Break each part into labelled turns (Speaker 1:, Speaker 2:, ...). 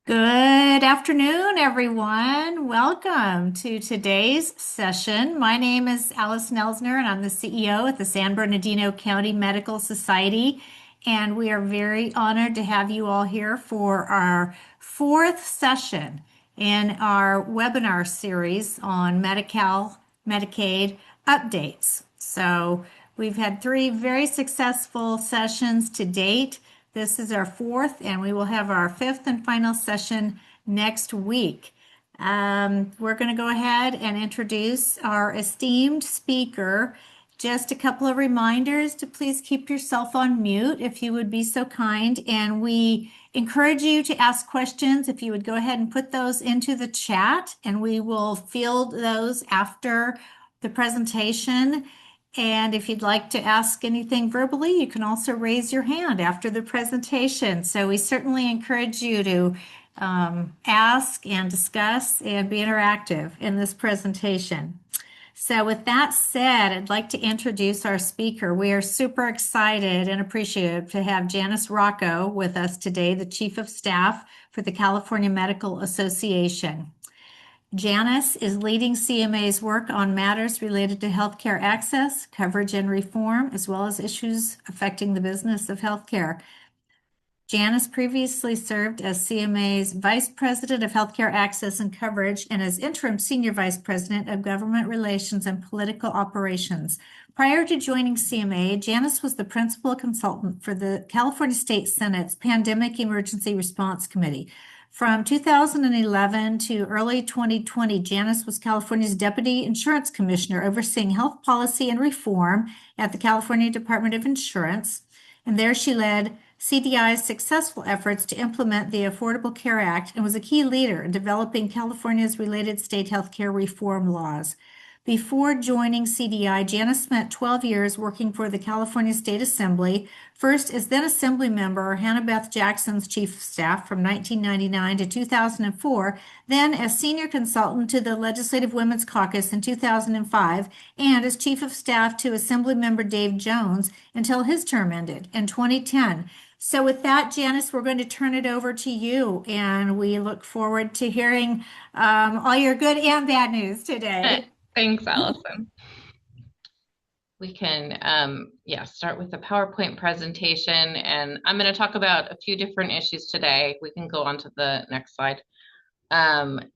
Speaker 1: Good afternoon, everyone. Welcome to today's session. My name is Alice Nelsner, and I'm the CEO at the San Bernardino County Medical Society. And we are very honored to have you all here for our fourth session in our webinar series on Medi-Cal Medicaid updates. So we've had three very successful sessions to date. This is our fourth, and we will have our fifth and final session next week. We're going to go ahead and introduce our esteemed speaker. Just a couple of reminders to please keep yourself on mute if you would be so kind. And we encourage you to ask questions if you would go ahead and put those into the chat, and we will field those after the presentation. And if you'd like to ask anything verbally, you can also raise your hand after the presentation. So we certainly encourage you to ask and discuss and be interactive in this presentation. So with that said, I'd like to introduce our speaker. We are super excited and appreciative to have Janice Rocco with us today, the Chief of Staff for the California Medical Association. Janice is leading CMA's work on matters related to healthcare access, coverage, and reform, as well as issues affecting the business of healthcare. Janice previously served as CMA's Vice President of Healthcare Access and Coverage and as Interim Senior Vice President of Government Relations and Political Operations. Prior to joining CMA, Janice was the principal consultant for the California State Senate's Pandemic Emergency Response Committee. From 2011 to early 2020, Janice was California's Deputy Insurance Commissioner overseeing health policy and reform at the California Department of Insurance. And there she led CDI's successful efforts to implement the Affordable Care Act and was a key leader in developing California's related state healthcare reform laws. Before joining CDI, Janice spent 12 years working for the California State Assembly, first as then Assembly member Hannah Beth Jackson's Chief of Staff from 1999 to 2004, then as Senior Consultant to the Legislative Women's Caucus in 2005, and as Chief of Staff to Assembly member Dave Jones until his term ended in 2010. So with that, Janice, we're going to turn it over to you, and we look forward to hearing all your good and bad news today.
Speaker 2: Thanks, Allison. We can, start with the PowerPoint presentation, and I'm going to talk about a few different issues today. We can go on to the next slide, and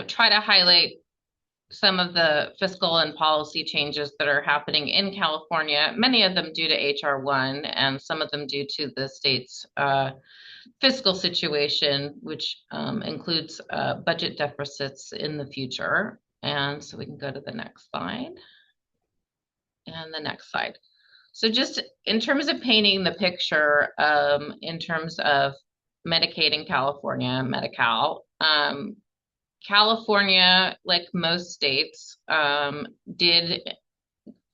Speaker 2: try to highlight some of the fiscal and policy changes that are happening in California. Many of them due to HR 1, and some of them due to the state's fiscal situation, which includes budget deficits in the future. And so we can go to the next slide and the next slide. So just in terms of painting the picture, in terms of Medicaid in California, Medi-Cal, California, like most states, did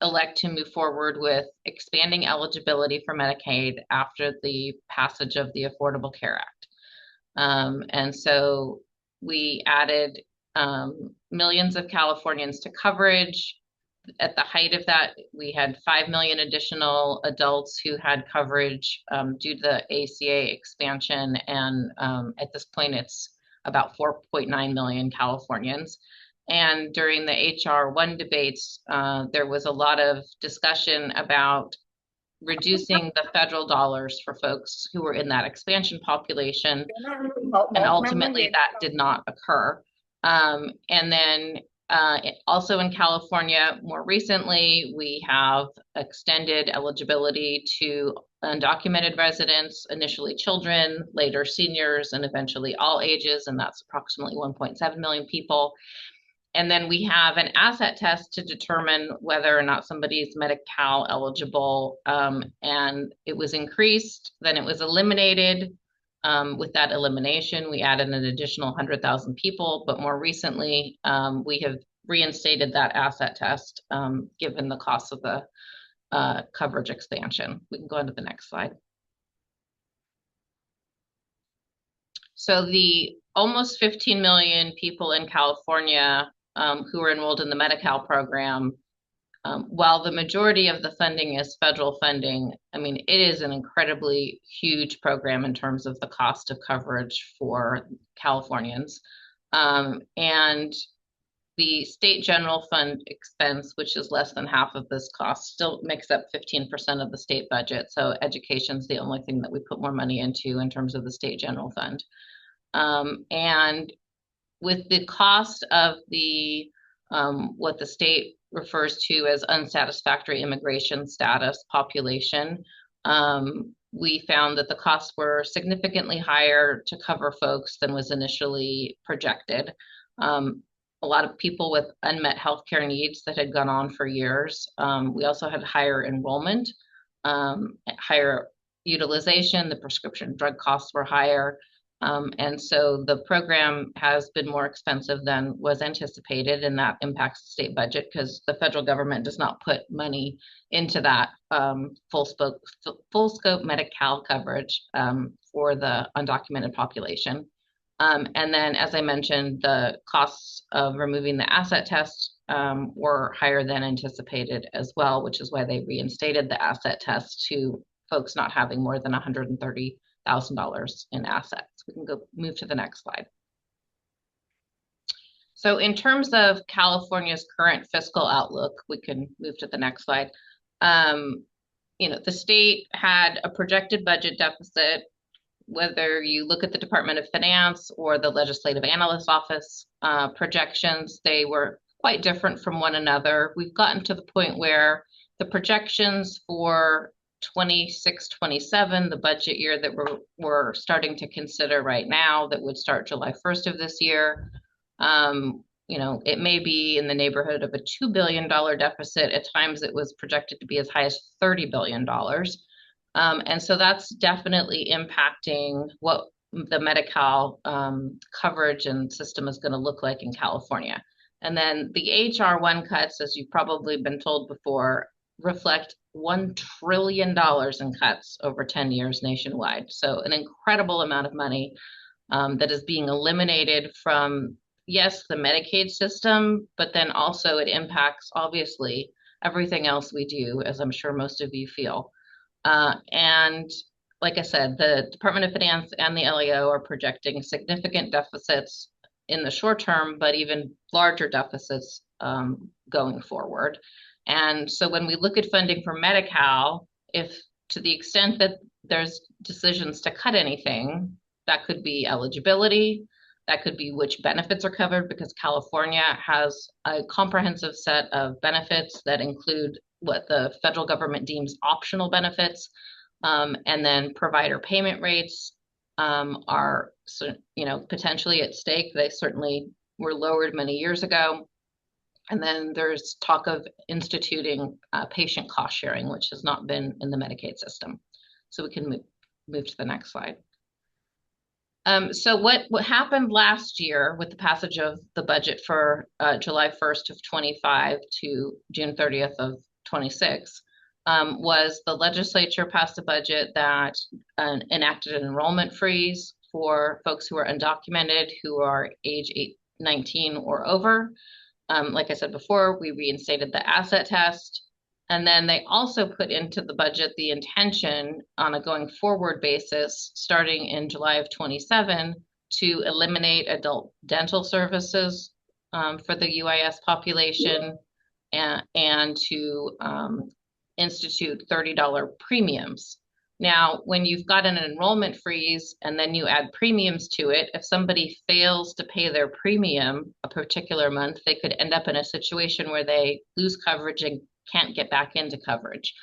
Speaker 2: elect to move forward with expanding eligibility for Medicaid after the passage of the Affordable Care Act. And so we added millions of Californians to coverage. At the height of that, we had 5 million additional adults who had coverage due to the ACA expansion. And at this point, it's about 4.9 million Californians. And during the HR 1 debates, there was a lot of discussion about reducing the federal dollars for folks who were in that expansion population. And ultimately, that did not occur. And then also in California, more recently, we have extended eligibility to undocumented residents, initially children, later seniors, and eventually all ages, and that's approximately 1.7 million people. And then we have an asset test to determine whether or not somebody's Medi-Cal eligible, and it was increased, then it was eliminated. With that elimination, we added an additional 100,000 people, but more recently, we have reinstated that asset test given the cost of the coverage expansion. We can go on to the next slide. So the almost 15 million people in California who are enrolled in the Medi-Cal program While the majority of the funding is federal funding, I mean, it is an incredibly huge program in terms of the cost of coverage for Californians. And the state general fund expense, which is less than half of this cost, still makes up 15% of the state budget. So education's the only thing that we put more money into in terms of the state general fund. And with the cost of the what the state refers to as unsatisfactory immigration status population, we found that the costs were significantly higher to cover folks than was initially projected. A lot of people with unmet healthcare needs that had gone on for years. We also had higher enrollment, higher utilization, the prescription drug costs were higher. And so the program has been more expensive than was anticipated, and that impacts the state budget because the federal government does not put money into that full scope Medi-Cal coverage for the undocumented population. And then, as I mentioned, the costs of removing the asset test were higher than anticipated as well, which is why they reinstated the asset test to folks not having more than $130,000 in assets. We can go move to the next slide. So in terms of California's current fiscal outlook, we can move to the next slide. The state had a projected budget deficit. Whether you look at the Department of Finance or the Legislative Analyst Office projections, they were quite different from one another. We've gotten to the point where the projections for 26-27, the budget year that we're starting to consider right now, that would start July 1st of this year, it may be in the neighborhood of a $2 billion deficit. At times it was projected to be as high as $30 billion. And so that's definitely impacting what the Medi-Cal coverage and system is going to look like in California. And then the HR1 cuts, as you've probably been told before, reflect $1 trillion in cuts over 10 years nationwide. So an incredible amount of money that is being eliminated from, yes, the Medicaid system, but then also it impacts, obviously, everything else we do, as I'm sure most of you feel. And like I said, the Department of Finance and the LEO are projecting significant deficits in the short term, but even larger deficits going forward. And so when we look at funding for Medi-Cal, if to the extent that there's decisions to cut anything, that could be eligibility, that could be which benefits are covered, because California has a comprehensive set of benefits that include what the federal government deems optional benefits, and then provider payment rates are, potentially at stake. They certainly were lowered many years ago. And then there's talk of instituting patient cost sharing, which has not been in the Medicaid system. So we can move to the next slide. So what happened last year with the passage of the budget for July 1st of 25 to June 30th of 26 was the legislature passed a budget that enacted an enrollment freeze for folks who are undocumented, who are age 19 or over. Like I said before, we reinstated the asset test. And then they also put into the budget the intention on a going forward basis, starting in July of 27, to eliminate adult dental services for the UIS population and to institute $30 premiums. Now, when you've got an enrollment freeze and then you add premiums to it, if somebody fails to pay their premium a particular month, they could end up in a situation where they lose coverage and can't get back into coverage.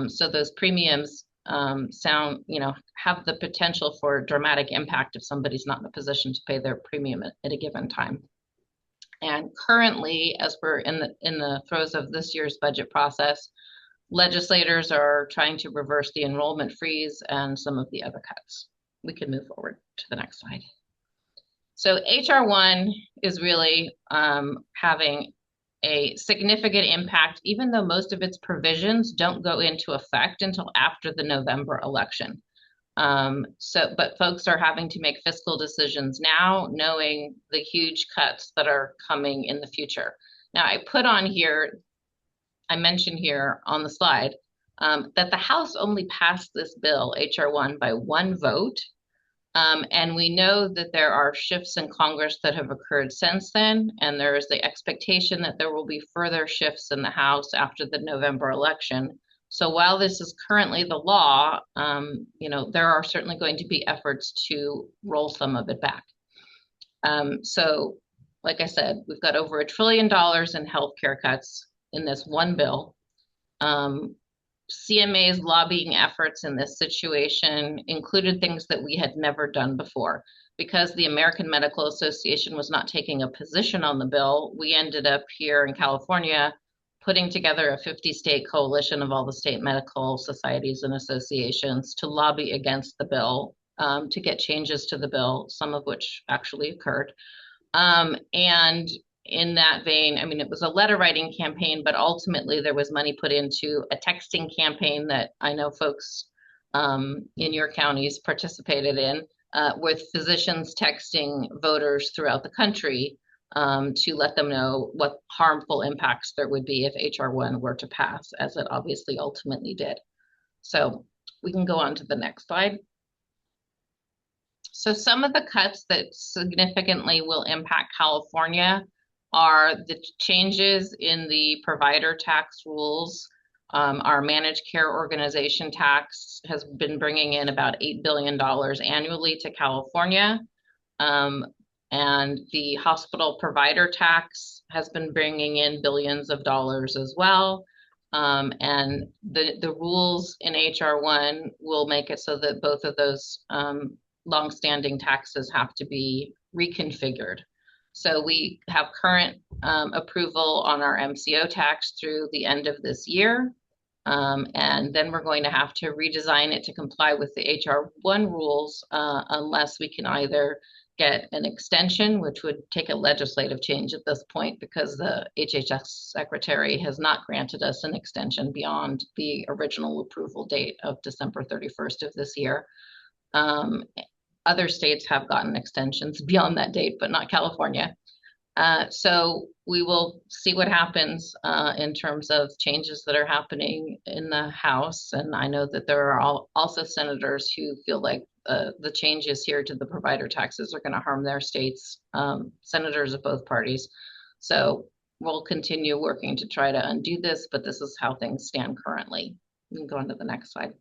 Speaker 2: So those premiums have the potential for dramatic impact if somebody's not in a position to pay their premium at a given time. And currently, as we're in the throes of this year's budget process, legislators are trying to reverse the enrollment freeze and some of the other cuts. We can move forward to the next slide. So HR1 is really having a significant impact, even though most of its provisions don't go into effect until after the November election. But folks are having to make fiscal decisions now, knowing the huge cuts that are coming in the future. Now, I put on here I mentioned here on the slide that the House only passed this bill, HR 1, by one vote. And we know that there are shifts in Congress that have occurred since then, and there is the expectation that there will be further shifts in the House after the November election. So while this is currently the law, there are certainly going to be efforts to roll some of it back. So, like I said, we've got over $1 trillion in healthcare cuts in this one bill. CMA's lobbying efforts in this situation included things that we had never done before. Because the American Medical Association was not taking a position on the bill, we ended up here in California putting together a 50-state coalition of all the state medical societies and associations to lobby against the bill, to get changes to the bill, some of which actually occurred. And in that vein, I mean, it was a letter writing campaign, but ultimately there was money put into a texting campaign that I know folks in your counties participated in, with physicians texting voters throughout the country to let them know what harmful impacts there would be if HR 1 were to pass, as it obviously ultimately did. So we can go on to the next slide. So some of the cuts that significantly will impact California are the changes in the provider tax rules. Our managed care organization tax has been bringing in about $8 billion annually to California. And the hospital provider tax has been bringing in billions of dollars as well. And the rules in HR 1 will make it so that both of those longstanding taxes have to be reconfigured. So we have current approval on our MCO tax through the end of this year. And then we're going to have to redesign it to comply with the HR 1 rules, unless we can either get an extension, which would take a legislative change at this point because the HHS secretary has not granted us an extension beyond the original approval date of December 31st of this year. Other states have gotten extensions beyond that date, but not California. So we will see what happens in terms of changes that are happening in the House. And I know that there are also senators who feel like the changes here to the provider taxes are going to harm their states, senators of both parties. So we'll continue working to try to undo this, but this is how things stand currently. We can go on to the next slide.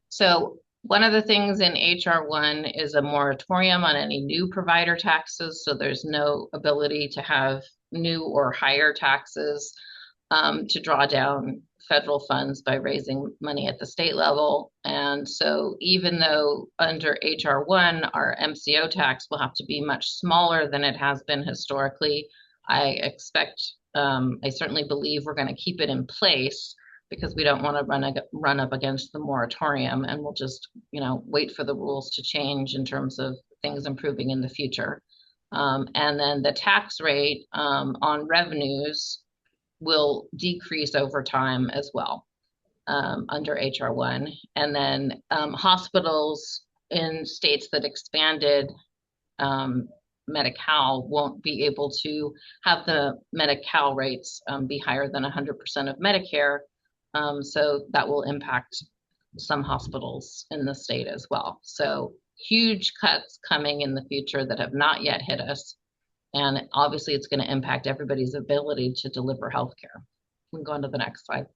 Speaker 2: So one of the things in HR 1 is a moratorium on any new provider taxes. So there's no ability to have new or higher taxes to draw down federal funds by raising money at the state level. And so even though under HR 1, our MCO tax will have to be much smaller than it has been historically, I certainly believe we're going to keep it in place because we don't want to run up against the moratorium, and we'll just, wait for the rules to change in terms of things improving in the future. And then the tax rate on revenues will decrease over time as well under HR 1. And then hospitals in states that expanded Medi-Cal won't be able to have the Medi-Cal rates be higher than 100% of Medicare. So that will impact some hospitals in the state as well. So huge cuts coming in the future that have not yet hit us. And obviously it's going to impact everybody's ability to deliver healthcare. We can go on to the next slide.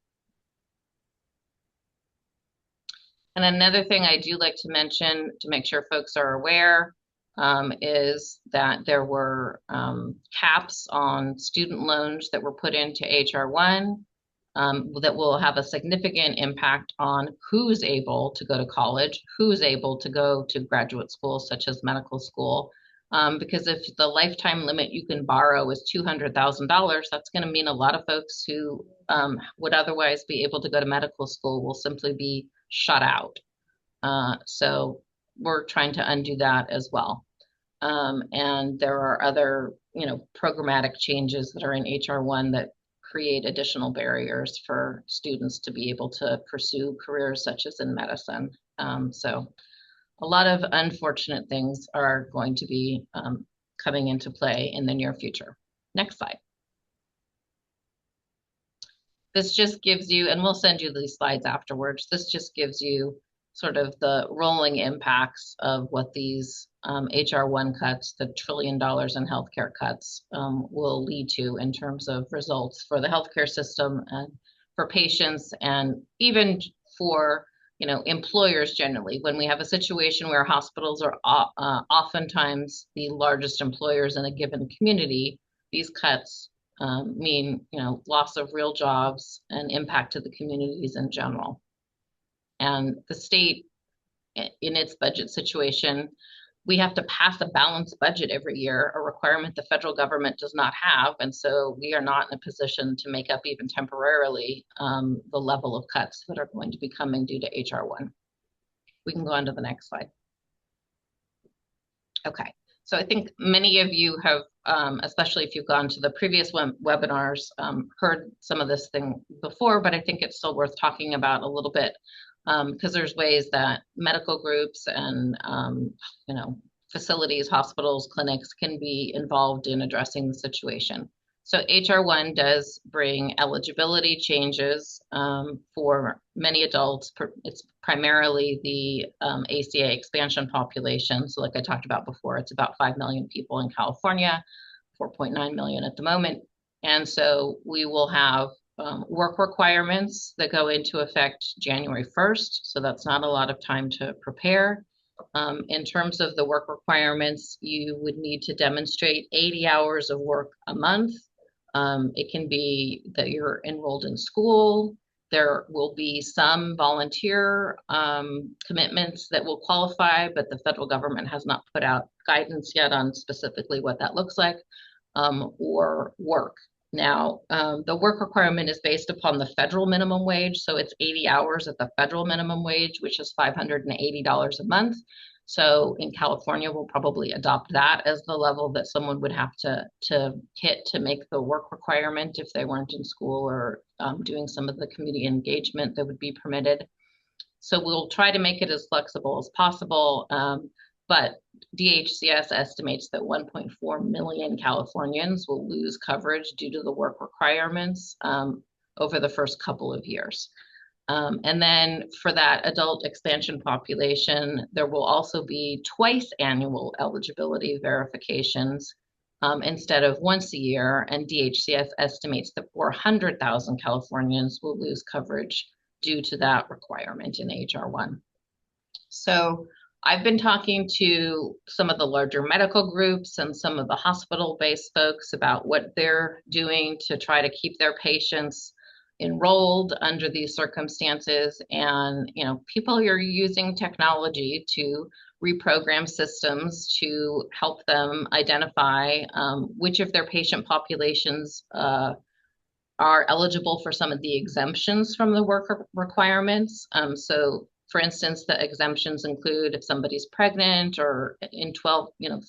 Speaker 2: And another thing I do like to mention to make sure folks are aware is that there were caps on student loans that were put into HR 1. That will have a significant impact on who's able to go to college, who's able to go to graduate school, such as medical school. Because if the lifetime limit you can borrow is $200,000, that's going to mean a lot of folks who would otherwise be able to go to medical school will simply be shut out. So we're trying to undo that as well. And there are other, programmatic changes that are in HR 1 that create additional barriers for students to be able to pursue careers such as in medicine. So a lot of unfortunate things are going to be coming into play in the near future. Next slide. This just gives you, and we'll send you these slides afterwards. This just gives you sort of the rolling impacts of what these HR1 cuts, the $1 trillion in healthcare cuts, will lead to in terms of results for the healthcare system and for patients, and even for employers generally. When we have a situation where hospitals are oftentimes the largest employers in a given community, these cuts mean loss of real jobs and impact to the communities in general. And the state, in its budget situation, we have to pass a balanced budget every year, a requirement the federal government does not have. And so we are not in a position to make up even temporarily the level of cuts that are going to be coming due to HR1. We can go on to the next slide. Okay, so I think many of you have, especially if you've gone to the previous webinars, heard some of this thing before, but I think it's still worth talking about a little bit, because there's ways that medical groups and facilities, hospitals, clinics can be involved in addressing the situation. So HR1 does bring eligibility changes for many adults. It's primarily the ACA expansion population. So like I talked about before, it's about 5 million people in California, 4.9 million at the moment. And so we will have work requirements that go into effect January 1st. So that's not a lot of time to prepare. In terms of the work requirements, you would need to demonstrate 80 hours of work a month. It can be that you're enrolled in school. There will be some volunteer commitments that will qualify, but the federal government has not put out guidance yet on specifically what that looks like, or work. Now, the work requirement is based upon the federal minimum wage, so it's 80 hours at the federal minimum wage, which is $580 a month. So in California, we'll probably adopt that as the level that someone would have to hit to make the work requirement if they weren't in school or doing some of the community engagement that would be permitted. So we'll try to make it as flexible as possible, but DHCS estimates that 1.4 million Californians will lose coverage due to the work requirements over the first couple of years. And then for that adult expansion population, there will also be twice annual eligibility verifications instead of once a year. And DHCS estimates that 400,000 Californians will lose coverage due to that requirement in HR1. So I've been talking to some of the larger medical groups and some of the hospital-based folks about what they're doing to try to keep their patients enrolled under these circumstances. And people are using technology to reprogram systems to help them identify which of their patient populations are eligible for some of the exemptions from the work requirements. So for instance, the exemptions include if somebody's pregnant or in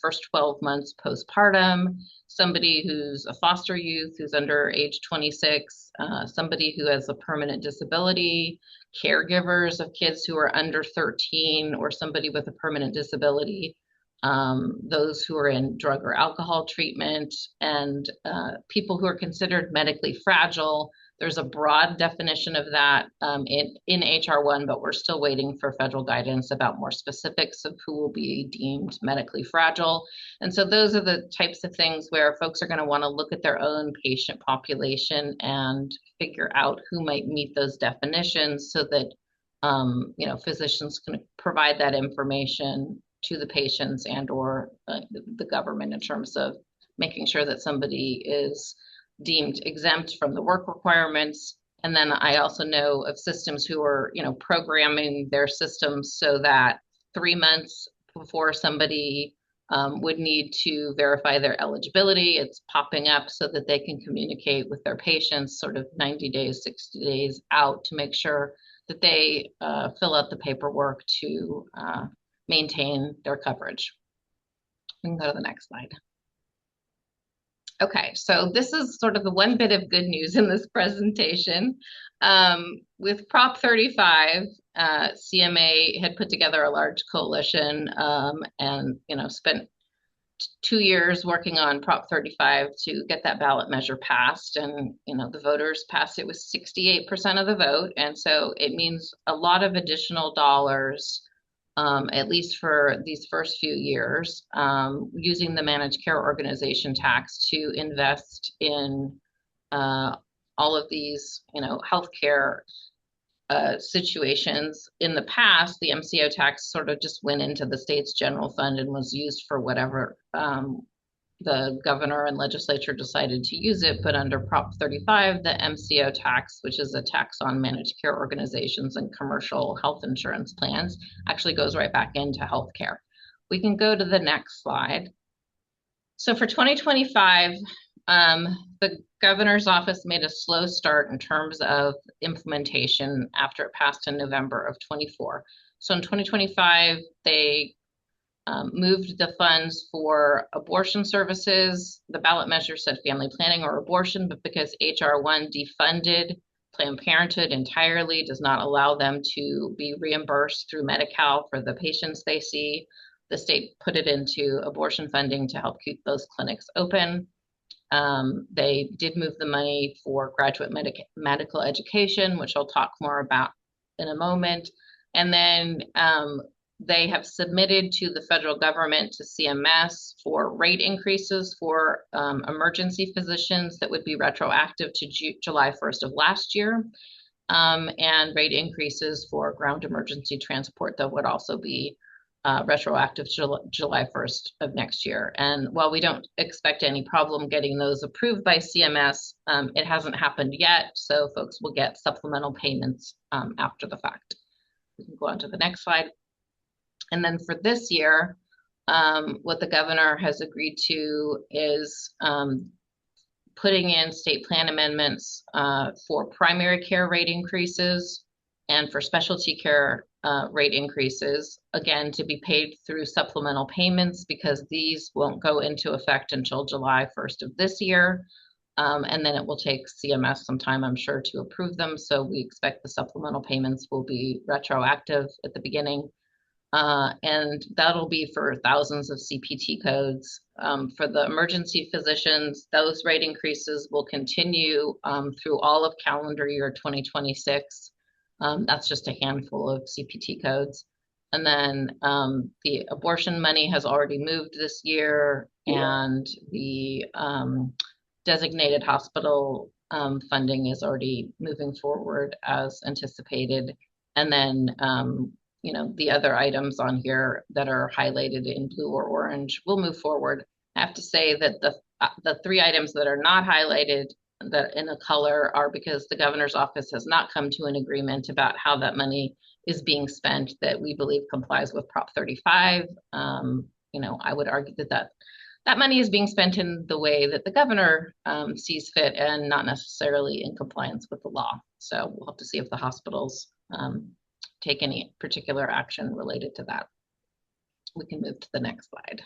Speaker 2: first 12 months postpartum, somebody who's a foster youth who's under age 26, somebody who has a permanent disability, caregivers of kids who are under 13, or somebody with a permanent disability, those who are in drug or alcohol treatment, and people who are considered medically fragile. There's a broad definition of that in HR1, but we're still waiting for federal guidance about more specifics of who will be deemed medically fragile. And so those are the types of things where folks are going to want to look at their own patient population and figure out who might meet those definitions so that physicians can provide that information to the patients and or the government in terms of making sure that somebody is deemed exempt from the work requirements. And then I also know of systems who are, programming their systems so that 3 months before somebody would need to verify their eligibility, it's popping up so that they can communicate with their patients sort of 90 days, 60 days out to make sure that they fill out the paperwork to maintain their coverage. We can go to the next slide. Okay, so this is sort of the one bit of good news in this presentation. With Prop 35, CMA had put together a large coalition and spent 2 years working on Prop 35 to get that ballot measure passed. And, the voters passed it with 68% of the vote. And so it means a lot of additional dollars, at least for these first few years, using the managed care organization tax to invest in all of these, healthcare situations. In the past, the MCO tax sort of just went into the state's general fund and was used for whatever the governor and legislature decided to use it. But under Prop 35, the MCO tax, which is a tax on managed care organizations and commercial health insurance plans, actually goes right back into healthcare. We can go to the next slide. So for 2025, the governor's office made a slow start in terms of implementation after it passed in November of 24. So in 2025, they moved the funds for abortion services. The ballot measure said family planning or abortion, but because HR 1 defunded Planned Parenthood entirely, does not allow them to be reimbursed through Medi-Cal for the patients they see, the state put it into abortion funding to help keep those clinics open. They did move the money for graduate medical education, which I'll talk more about in a moment. And then they have submitted to the federal government, to CMS, for rate increases for emergency physicians that would be retroactive to July 1st of last year, and rate increases for ground emergency transport that would also be retroactive July 1st of next year. And while we don't expect any problem getting those approved by CMS, it hasn't happened yet, so folks will get supplemental payments after the fact. We can go on to the next slide. And then for this year, what the governor has agreed to is putting in state plan amendments for primary care rate increases and for specialty care rate increases, again, to be paid through supplemental payments, because these won't go into effect until July 1st of this year. And then it will take CMS some time, I'm sure, to approve them. So we expect the supplemental payments will be retroactive at the beginning. And that'll be for thousands of CPT codes. For the emergency physicians, those rate increases will continue through all of calendar year 2026. That's just a handful of CPT codes. And then the abortion money has already moved this year, and the designated hospital funding is already moving forward as anticipated. And then the other items on here that are highlighted in blue or orange will move forward. I have to say that the three items that are not highlighted that in a color are because the governor's office has not come to an agreement about how that money is being spent that we believe complies with Prop 35. I would argue that money is being spent in the way that the governor sees fit and not necessarily in compliance with the law. So we'll have to see if the hospitals take any particular action related to that. We can move to the next slide.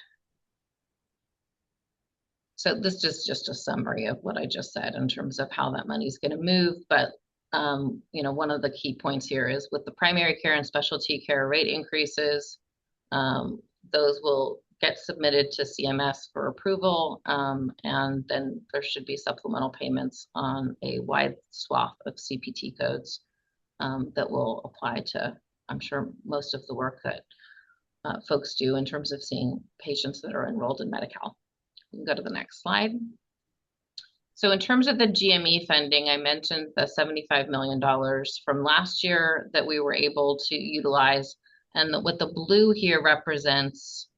Speaker 2: So this is just a summary of what I just said in terms of how that money is going to move. But, one of the key points here is with the primary care and specialty care rate increases, those will get submitted to CMS for approval. And then there should be supplemental payments on a wide swath of CPT codes that will apply to, I'm sure, most of the work that folks do in terms of seeing patients that are enrolled in Medi-Cal. We can go to the next slide. So in terms of the GME funding, I mentioned the $75 million from last year that we were able to utilize. And what the blue here represents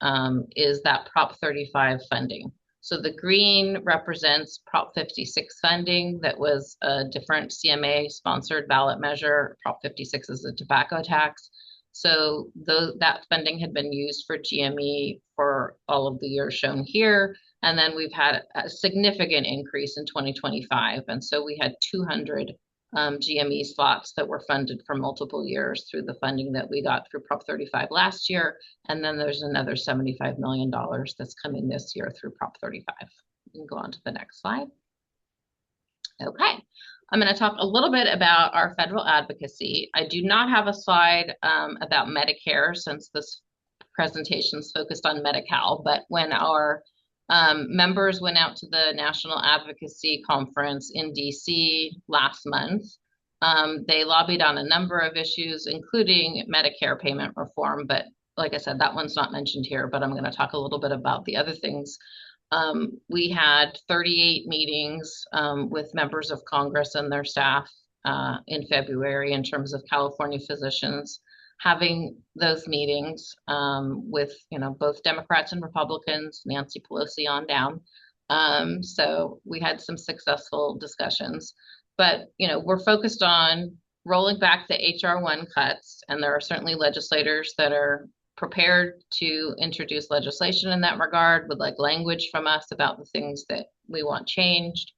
Speaker 2: is that Prop 35 funding. So the green represents Prop 56 funding that was a different CMA-sponsored ballot measure. Prop 56 is a tobacco tax. So that funding had been used for GME for all of the years shown here. And then we've had a significant increase in 2025. And so we had 200 GME slots that were funded for multiple years through the funding that we got through Prop 35 last year. And then there's another $75 million that's coming this year through Prop 35. We can go on to the next slide. Okay, I'm going to talk a little bit about our federal advocacy. I do not have a slide about Medicare, since this presentations focused on Medi-Cal, but when our members went out to the National Advocacy Conference in DC last month, they lobbied on a number of issues, including Medicare payment reform. But like I said, that one's not mentioned here, but I'm going to talk a little bit about the other things. We had 38 meetings with members of Congress and their staff in February in terms of California physicians having those meetings with, both Democrats and Republicans, Nancy Pelosi on down. So we had some successful discussions, but, we're focused on rolling back the HR1 cuts, and there are certainly legislators that are prepared to introduce legislation in that regard, would like language from us about the things that we want changed.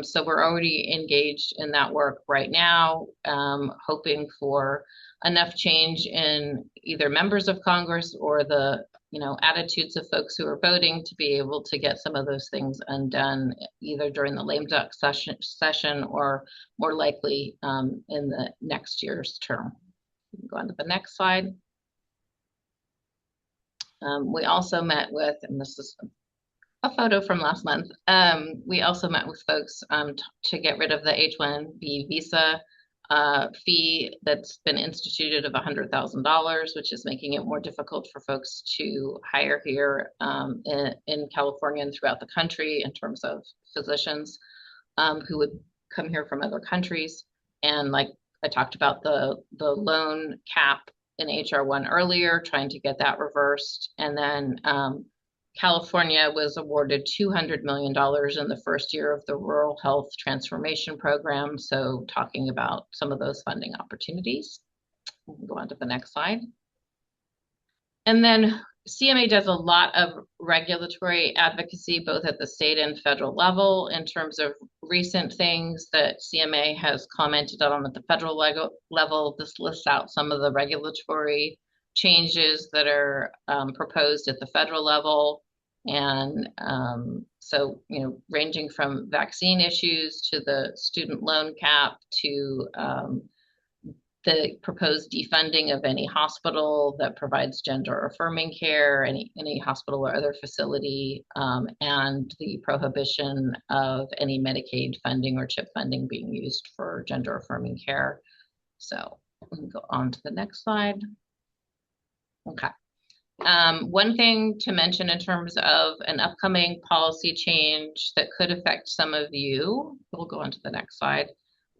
Speaker 2: So we're already engaged in that work right now, hoping for enough change in either members of Congress or the attitudes of folks who are voting to be able to get some of those things undone, either during the lame duck session or more likely in the next year's term. You can go on to the next slide. We also met with, and this is a photo from last month, we also met with folks to get rid of the H-1B visa fee that's been instituted of $100,000, which is making it more difficult for folks to hire here in California and throughout the country in terms of physicians who would come here from other countries. And like I talked about the loan cap in HR1 earlier, trying to get that reversed. And then California was awarded $200 million in the first year of the Rural Health Transformation Program. So talking about some of those funding opportunities. We'll go on to the next slide. And then CMA does a lot of regulatory advocacy, both at the state and federal level, in terms of recent things that CMA has commented on at the federal level. This lists out some of the regulatory changes that are proposed at the federal level. And so, ranging from vaccine issues to the student loan cap to the proposed defunding of any hospital that provides gender affirming care, any hospital or other facility, and the prohibition of any Medicaid funding or CHIP funding being used for gender affirming care. So we can go on to the next slide. Okay. One thing to mention in terms of an upcoming policy change that could affect some of you, we'll go on to the next slide.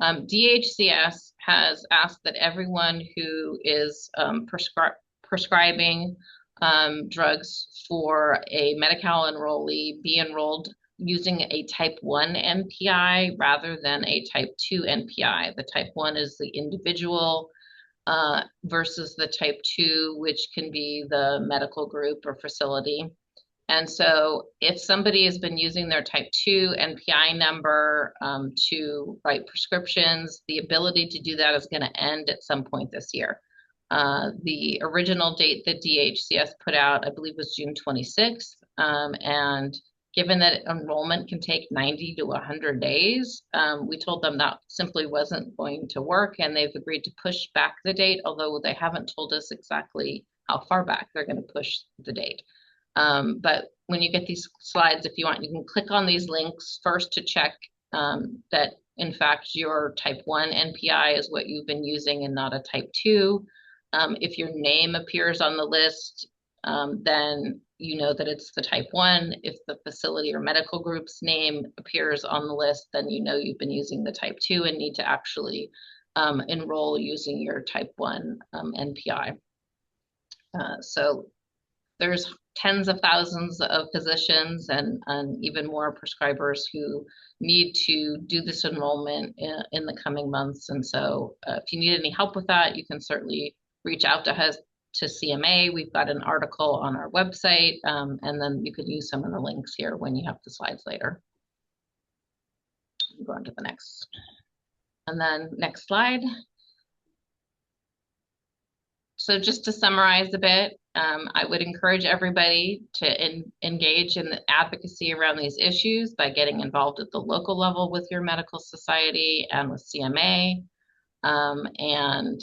Speaker 2: DHCS has asked that everyone who is prescribing drugs for a Medi-Cal enrollee be enrolled using a type 1 NPI rather than a type 2 NPI. The type 1 is the individual versus the type 2, which can be the medical group or facility. And so if somebody has been using their type 2 NPI number to write prescriptions, the ability to do that is going to end at some point this year. The original date that DHCS put out, I believe, was June 26th. And given that enrollment can take 90 to 100 days, we told them that simply wasn't going to work, and they've agreed to push back the date, although they haven't told us exactly how far back they're going to push the date. But when you get these slides, if you want, you can click on these links first to check that, in fact, your type 1 NPI is what you've been using and not a type 2. If your name appears on the list, then you know that it's the type 1. If the facility or medical group's name appears on the list, then you know you've been using the type 2 and need to actually enroll using your type 1 NPI. So there's tens of thousands of physicians and even more prescribers who need to do this enrollment in the coming months. And so if you need any help with that, you can certainly reach out to us, to CMA. We've got an article on our website, and then you could use some of the links here when you have the slides later. Go on to the next. And then next slide. So just to summarize a bit, I would encourage everybody to engage in the advocacy around these issues by getting involved at the local level with your medical society and with CMA. And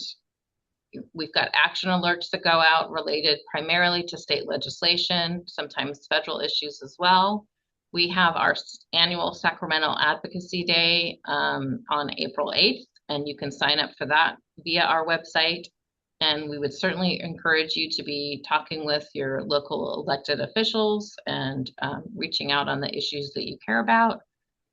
Speaker 2: We've got action alerts that go out related primarily to state legislation, sometimes federal issues as well. We have our annual Sacramento Advocacy Day on April 8th, and you can sign up for that via our website. And we would certainly encourage you to be talking with your local elected officials and reaching out on the issues that you care about.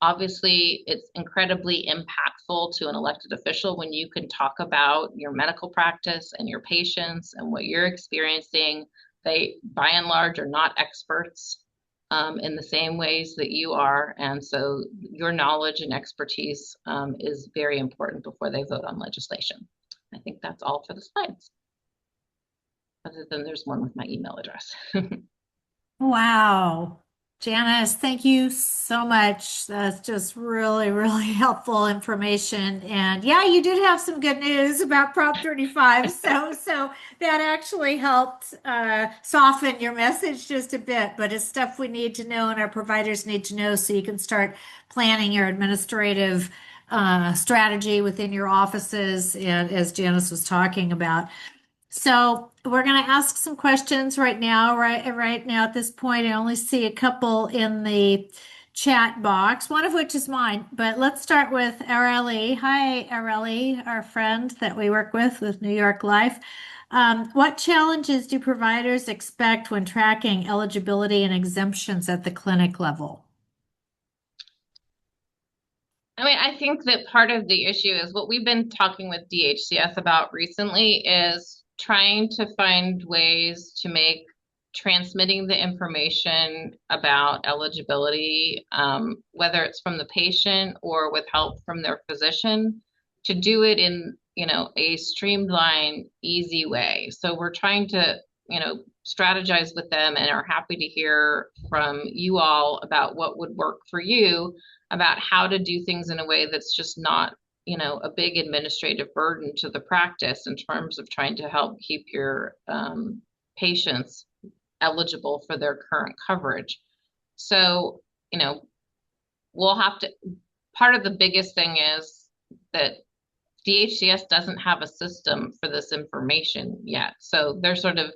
Speaker 2: Obviously, it's incredibly impactful to an elected official when you can talk about your medical practice and your patients and what you're experiencing. They, by and large, are not experts in the same ways that you are. And so your knowledge and expertise is very important before they vote on legislation. I think that's all for the slides. Other than there's one with my email address.
Speaker 1: Wow. Janice, thank you so much. That's just really, really helpful information. And yeah, you did have some good news about Prop 35. So that actually helped soften your message just a bit, but it's stuff we need to know and our providers need to know so you can start planning your administrative strategy within your offices, and as Janice was talking about. So we're going to ask some questions right now. Right now at this point, I only see a couple in the chat box, one of which is mine. But let's start with Areli. Hi, Areli, our friend that we work with New York Life. What challenges do providers expect when tracking eligibility and exemptions at the clinic level?
Speaker 2: I mean, I think that part of the issue is what we've been talking with DHCS about recently is trying to find ways to make transmitting the information about eligibility, whether it's from the patient or with help from their physician, to do it in, a streamlined, easy way. So we're trying to, strategize with them and are happy to hear from you all about what would work for you about how to do things in a way that's just not, a big administrative burden to the practice in terms of trying to help keep your patients eligible for their current coverage. So, we'll have to, part of the biggest thing is that DHCS doesn't have a system for this information yet. So they're sort of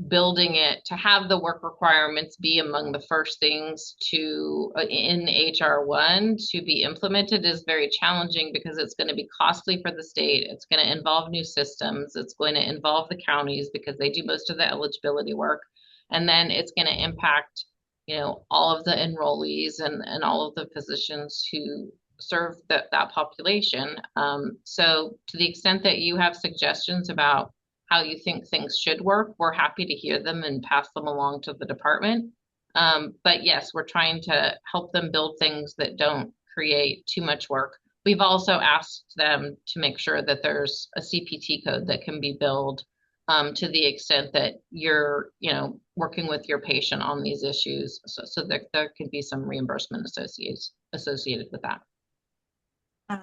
Speaker 2: building it to have the work requirements be among the first things to in HR1 to be implemented is very challenging because it's going to be costly for the state. It's going to involve new systems. It's going to involve the counties because they do most of the eligibility work. And then it's going to impact, all of the enrollees and all of the physicians who serve that population. So to the extent that you have suggestions about how you think things should work, we're happy to hear them and pass them along to the department. But yes, we're trying to help them build things that don't create too much work. We've also asked them to make sure that there's a CPT code that can be billed to the extent that you're, working with your patient on these issues, so that there can be some reimbursement associated with that.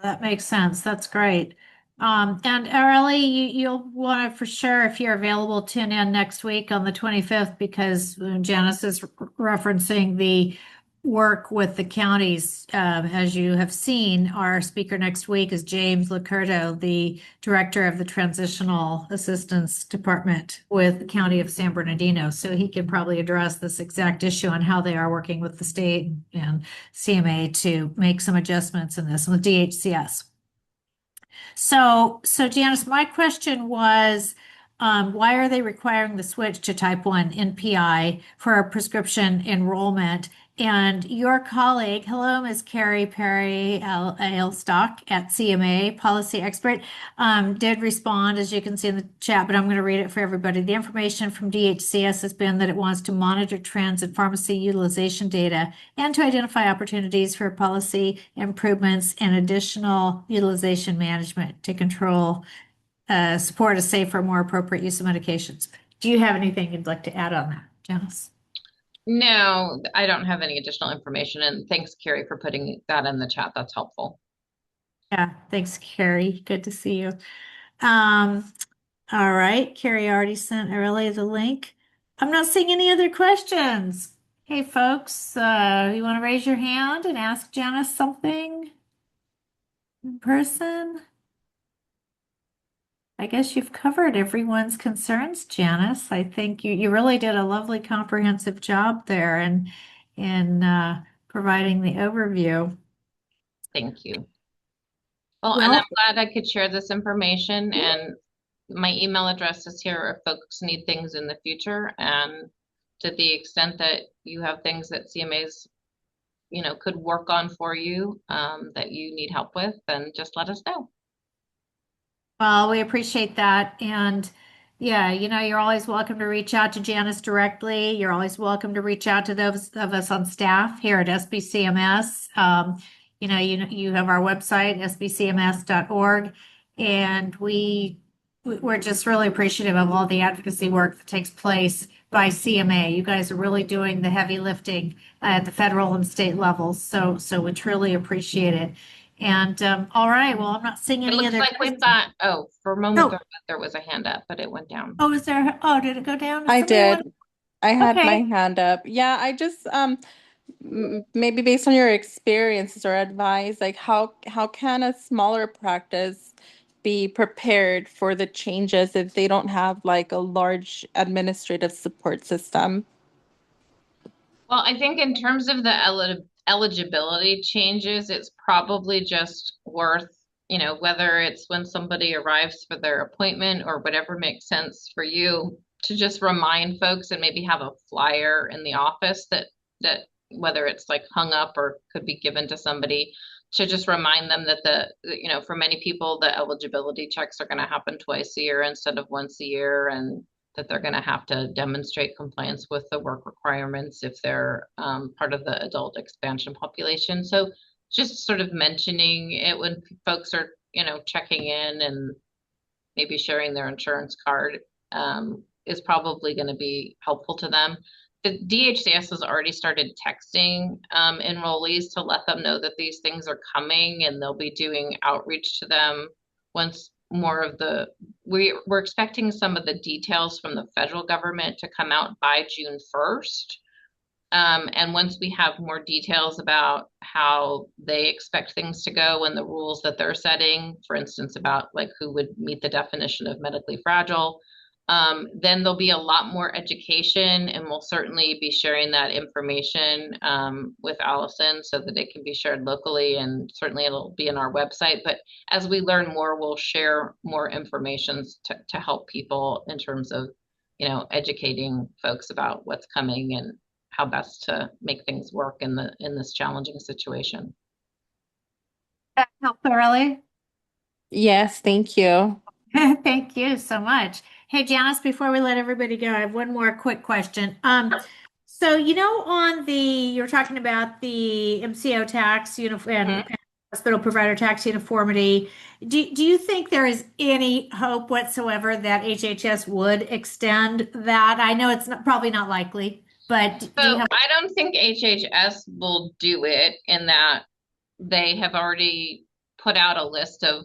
Speaker 1: That makes sense. That's great. And Areli, you'll want to for sure, if you're available, tune in next week on the 25th because Janice is referencing the work with the counties. As you have seen, our speaker next week is James Licurdo, the director of the Transitional Assistance Department with the County of San Bernardino. So he can probably address this exact issue on how they are working with the state and CMA to make some adjustments in this with DHCS. So Janice, my question was, why are they requiring the switch to type 1 NPI for a prescription enrollment? And your colleague, hello, Ms. Carrie Perry Ailstock at CMA, policy expert, did respond, as you can see in the chat, but I'm going to read it for everybody. The information from DHCS has been that it wants to monitor trends in pharmacy utilization data and to identify opportunities for policy improvements and additional utilization management to control, support a safer, more appropriate use of medications. Do you have anything you'd like to add on that, Janice?
Speaker 2: No, I don't have any additional information. And thanks, Carrie, for putting that in the chat. That's helpful.
Speaker 1: Yeah, thanks, Carrie. Good to see you. All right, Carrie already sent Aurelia the link. I'm not seeing any other questions. Hey, folks, you want to raise your hand and ask Janice something in person? I guess you've covered everyone's concerns, Janice. I think you really did a lovely comprehensive job there in providing the overview.
Speaker 2: Thank you. Well, and I'm
Speaker 1: Well,
Speaker 2: glad I could share this information, and my email address is here if folks need things in the future. And to the extent that you have things that CMAs, could work on for you, that you need help with, then just let us know.
Speaker 1: well, we appreciate that. And yeah, you're always welcome to reach out to Janice directly. You're always welcome to reach out to those of us on staff here at SBCMS. You have our website, sbcms.org, and we're just really appreciative of all the advocacy work that takes place by CMA. You guys are really doing the heavy lifting at the federal and state levels. So we truly appreciate it. And all right, well, I'm not seeing
Speaker 2: It
Speaker 1: any
Speaker 2: looks
Speaker 1: other
Speaker 2: like we've
Speaker 1: questions.
Speaker 2: got, oh, for a moment
Speaker 1: Oh,
Speaker 2: there was a hand up, but it went down.
Speaker 1: oh, is there? Oh, did it go down? Does
Speaker 3: I
Speaker 1: somebody
Speaker 3: did.
Speaker 1: want?
Speaker 3: I had my
Speaker 1: Okay.
Speaker 3: hand up. Yeah, I just maybe based on your experiences or advice, like how can a smaller practice be prepared for the changes if they don't have like a large administrative support system?
Speaker 2: Well, I think in terms of the eligibility changes, it's probably just worth, whether it's when somebody arrives for their appointment or whatever makes sense for you, to just remind folks and maybe have a flyer in the office that whether it's like hung up or could be given to somebody, to just remind them that for many people, the eligibility checks are going to happen twice a year instead of once a year, and that they're going to have to demonstrate compliance with the work requirements if they're part of the adult expansion population. So just sort of mentioning it when folks are, checking in and maybe sharing their insurance card, is probably going to be helpful to them. The DHCS has already started texting enrollees to let them know that these things are coming, and they'll be doing outreach to them once more of we're expecting some of the details from the federal government to come out by June 1st. And once we have more details about how they expect things to go and the rules that they're setting, for instance, about like who would meet the definition of medically fragile, then there'll be a lot more education, and we'll certainly be sharing that information with Allison so that it can be shared locally, and certainly it'll be in our website. But as we learn more, we'll share more information to help people in terms of, educating folks about what's coming and how best to make things work in this challenging situation.
Speaker 1: That help thoroughly.
Speaker 3: Yes, thank you.
Speaker 1: Thank you so much. Hey, Janice, before we let everybody go, I have one more quick question. So on you were talking about the MCO tax
Speaker 2: Mhm.
Speaker 1: and hospital provider tax uniformity. Do you think there is any hope whatsoever that HHS would extend that? I know it's probably not likely, but do you
Speaker 2: So
Speaker 1: have?
Speaker 2: I don't think HHS will do it, in that they have already put out a list of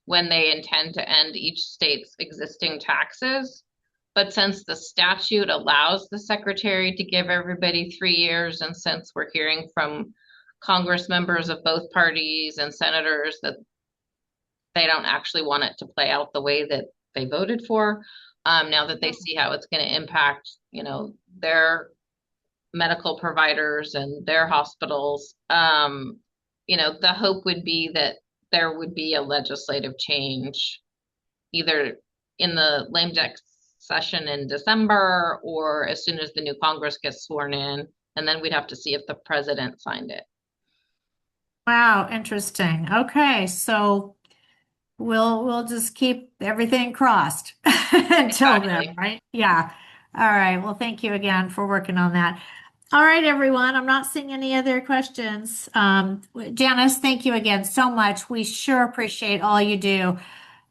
Speaker 2: when they intend to end each state's existing taxes. But since the statute allows the secretary to give everybody 3 years, and since we're hearing from Congress members of both parties and senators that they don't actually want it to play out the way that they voted for, now that they see how it's going to impact, their medical providers and their hospitals, the hope would be that there would be a legislative change either in the lame duck session in December or as soon as the new Congress gets sworn in, and then we'd have to see if the president signed it.
Speaker 1: Wow, interesting. Okay, so we'll just keep everything crossed until then,
Speaker 2: Exactly.
Speaker 1: right? Yeah. All right. Well, thank you again for working on that. All right, everyone. I'm not seeing any other questions. Janice, thank you again so much. We sure appreciate all you do.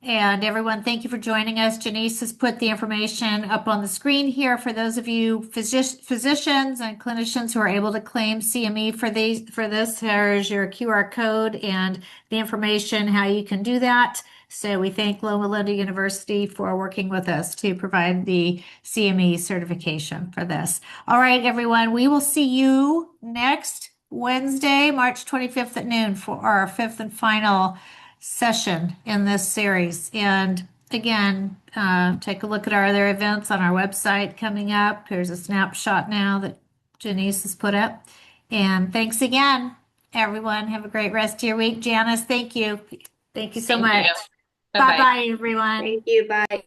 Speaker 1: And everyone, thank you for joining us. Janice has put the information up on the screen here for those of you physicians and clinicians who are able to claim CME for this. Here's your QR code and the information how you can do that. So we thank Loma Linda University for working with us to provide the CME certification for this. All right, everyone, we will see you next Wednesday, March 25th at noon for our fifth and final session in this series. And again, take a look at our other events on our website coming up. Here's a snapshot now that Janice has put up. And thanks again, everyone. Have a great rest of your week. Janice, thank you. Thank you so
Speaker 2: Thank
Speaker 1: much.
Speaker 2: you. Bye-bye.
Speaker 1: Bye-bye, everyone.
Speaker 4: Thank you. Bye.